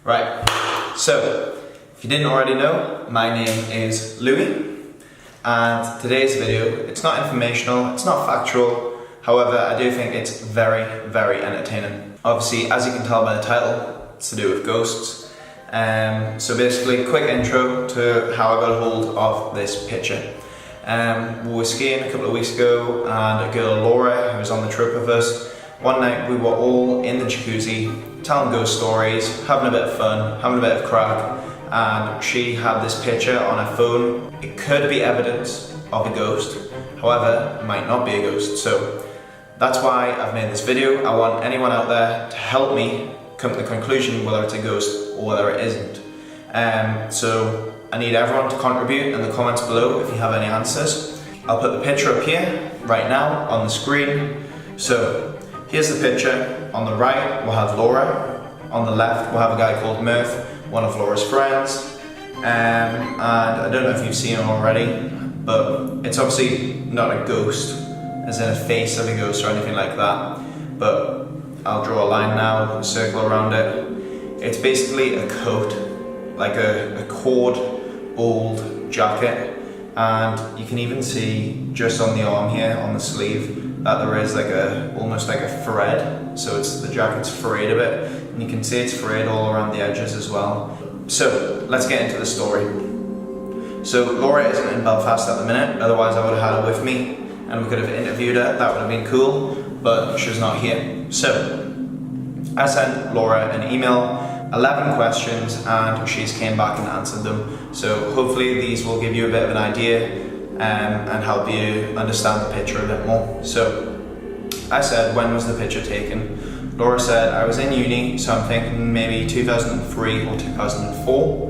Right, so if you didn't already know, my name is Louis, and today's video, it's not informational, it's not factual, however I do think it's very, very entertaining. Obviously, as you can tell by the title, it's to do with ghosts. So basically, quick intro to how I got a hold of this picture. We were skiing a couple of weeks ago, and a girl, Laura, who was on the trip with us, one night we were all in the jacuzzi, telling ghost stories, having a bit of fun, having a bit of crack, and she had this picture on her phone. It could be evidence of a ghost, however, it might not be a ghost. So that's why I've made this video. I want anyone out there to help me come to the conclusion whether it's a ghost or whether it isn't. So I need everyone to contribute in the comments below if you have any answers. I'll put the picture up here right now on the screen. So here's the picture. On the right we'll have Laura. On the left we'll have a guy called Murph, one of Laura's friends. And I don't know if you've seen him already, but it's obviously not a ghost, as in a face of a ghost or anything like that. But I'll draw a line now, a circle around it. It's basically a coat, like a cord old jacket, and you can even see just on the arm here, on the sleeve, that there is like almost like a thread. So the jacket's frayed a bit, and you can see it's frayed all around the edges as well. So let's get into the story. So Laura isn't in Belfast at the minute, otherwise I would have had her with me and we could have interviewed her. That would have been cool, but she's not here. So I sent Laura an email, 11 questions, and she's came back and answered them. So hopefully these will give you a bit of an idea and help you understand the picture a bit more. So I said, when was the picture taken? Laura said, I was in uni, so I'm thinking maybe 2003 or 2004.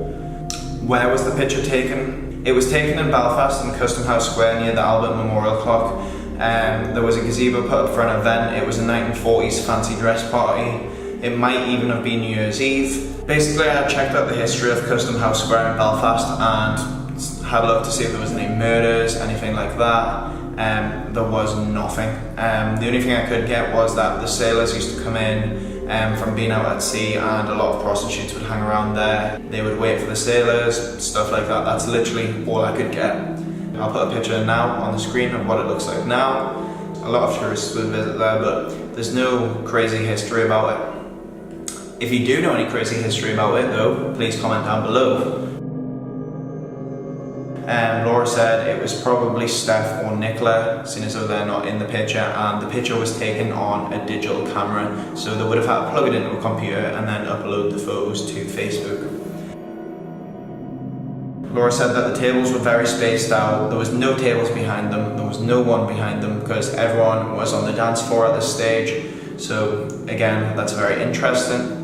Where was the picture taken? It was taken in Belfast in Custom House Square near the Albert Memorial Clock. There was a gazebo put up for an event. It was a 1940s fancy dress party. It might even have been New Year's Eve. Basically, I checked out the history of Custom House Square in Belfast and had a look to see if there was any murders, anything like that. There was nothing. The only thing I could get was that the sailors used to come in from being out at sea, and a lot of prostitutes would hang around there. They would wait for the sailors, stuff like that. That's literally all I could get. I'll put a picture now on the screen of what it looks like now. A lot of tourists would visit there, but there's no crazy history about it. If you do know any crazy history about it though, please comment down below. Laura said it was probably Steph or Nicola, seeing as though they're not in the picture, and the picture was taken on a digital camera, so they would have had to plug it into a computer and then upload the photos to Facebook. Laura said that the tables were very spaced out. There was no tables behind them, there was no one behind them, because everyone was on the dance floor at this stage. So again, that's very interesting.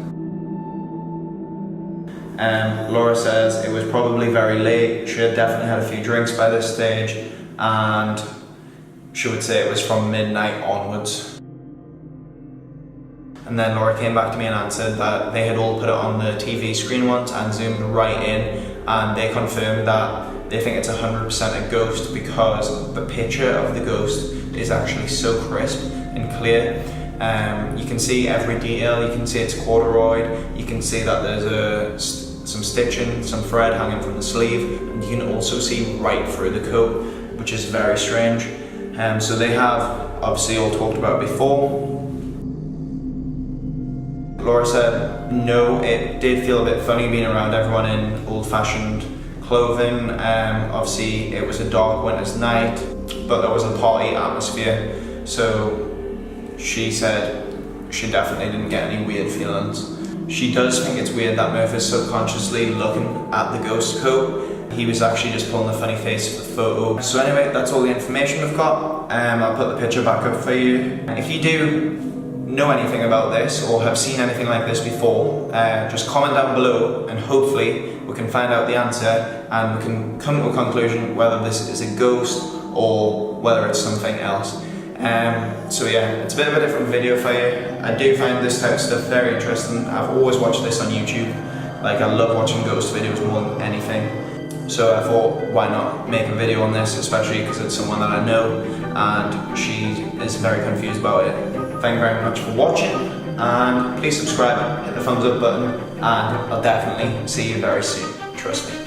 Laura says it was probably very late. She had definitely had a few drinks by this stage, and she would say it was from midnight onwards. And then Laura came back to me and answered that they had all put it on the TV screen once and zoomed right in, and they confirmed that they think it's 100% a ghost because the picture of the ghost is actually so crisp and clear. You can see every detail. You can see it's corduroyed. You can see that there's some stitching, some thread hanging from the sleeve, and you can also see right through the coat, which is very strange. So they have obviously all talked about it before. Laura said no, it did feel a bit funny being around everyone in old-fashioned clothing. Obviously it was a dark winter's night, but there was a party atmosphere, so she said she definitely didn't get any weird feelings. She does think it's weird that Murph is subconsciously looking at the ghost coat. He was actually just pulling a funny face for the photo. So anyway, that's all the information we've got. I'll put the picture back up for you. If you do know anything about this or have seen anything like this before, just comment down below, and hopefully we can find out the answer and we can come to a conclusion whether this is a ghost or whether it's something else. So yeah, it's a bit of a different video for you. I do find this type of stuff very interesting. I've always watched this on YouTube. Like, I love watching ghost videos more than anything. So I thought, why not make a video on this, especially because it's someone that I know and she is very confused about it. Thank you very much for watching, and please subscribe, hit the thumbs up button, and I'll definitely see you very soon, trust me.